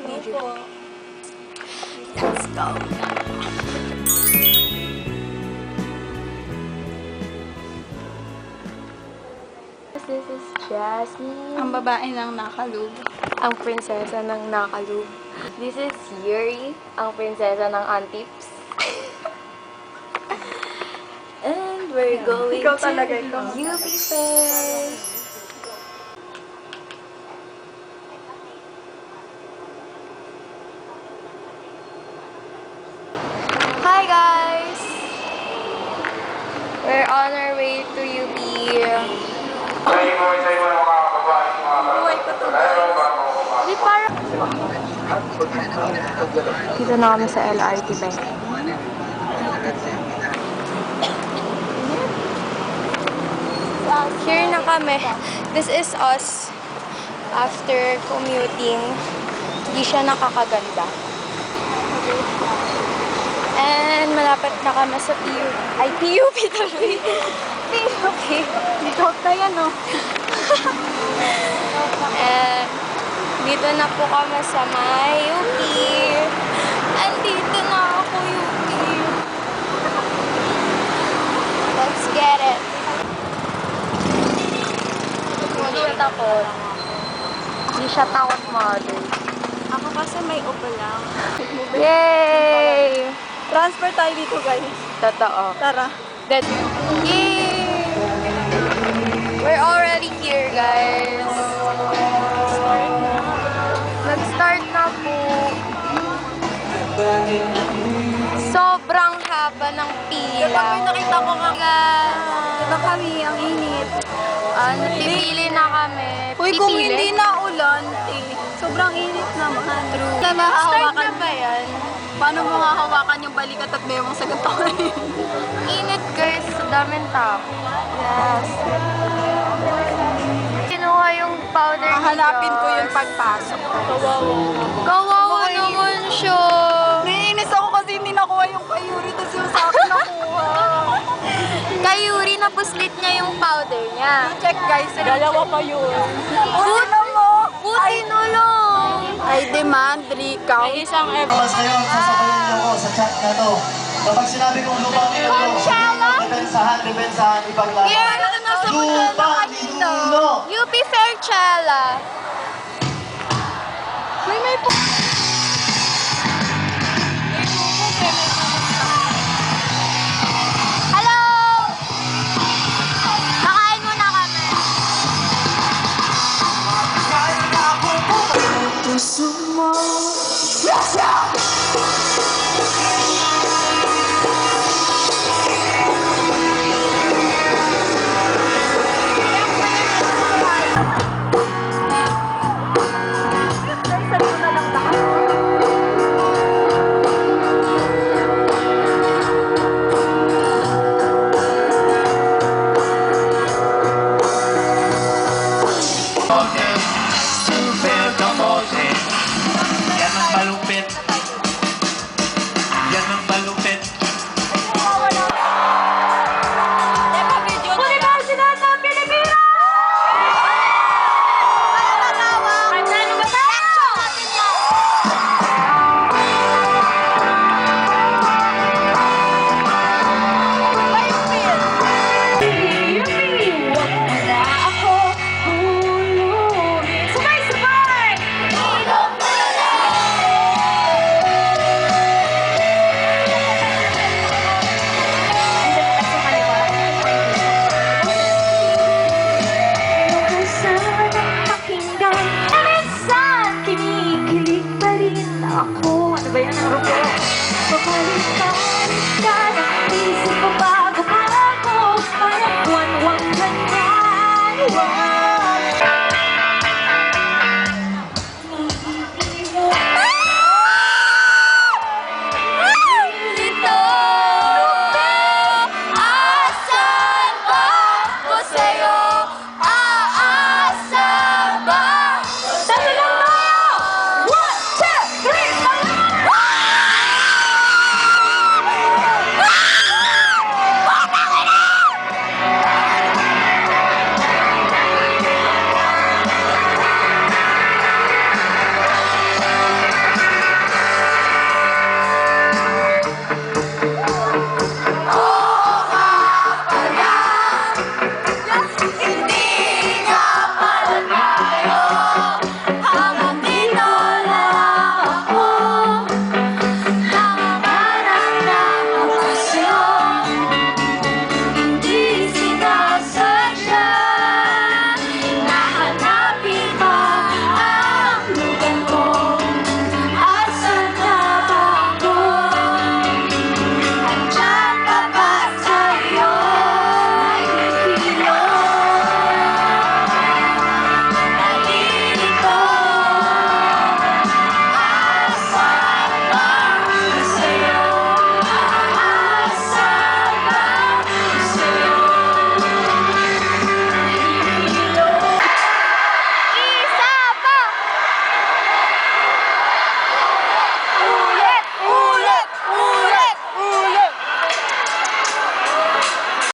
video. Let's go. This is Jasmine. Ang babae ng nakalub. Ang prinsesa ng nakalub. This is Yuri, ang prinsesa ng Antips. And we're going Ikaw to talaga, ikaw. UP Fair. Hi guys! We're on our way to UP. Buhay ko to, guys. Di parang... Dito na kami sa LRT Bank. Here na kami. This is us after commuting. Hindi siya nakakaganda. And malapit na kami sa PUP. Ay, PUP tuloy. PUP. Ikaw na yan, oh. And dito na po kami sa may UP. Andito na ako, UP. Let's get it. Hindi siya takot. Hindi siya takot, mother. Ako kasi may upo lang. Yay! Transfer tayo dito, guys. Totoo. Tara. That, yay! We're already here, guys. Nag-start na po. Sobrang haba ng pila. Kapag may nakita ko nga, Diba kami, ang init. Napipili na kami. Uy, kung Pipili? hindi na ulan, sobrang init naman. True. Na Start na ba yan? Paano mo hahawakan yung balikat at bewang sa ganito? Init, guys. Daming tao. Yes. Kinuha yung powder Hahanapin ko yung pagpasok. Kawawa naman siya. Naiinis ako kasi hindi nakuha yung kayuri, tapos yung sa akin nakuha. Kay Yuri, napuslit niya yung powder niya. Check guys, dalawa pa yun. Buti mo! Buti na lang. I demand recount. May isang Mas ngayon, sasabayin niyo ko sa chat na to. Kapag sinabi kong lupang Coachella? depensahan, ipaglaban. Here, nasa Lupang ninuno! UP Fairchella. May po. Hello! Nakain muna kami. Super kamote. Yan ang malupit. Yan ang malupit. Universidad ng Pilipinas! Ano matawag? Ano matawag? Natin yan. Ako, ano ba yan ang grupo? Babalik ka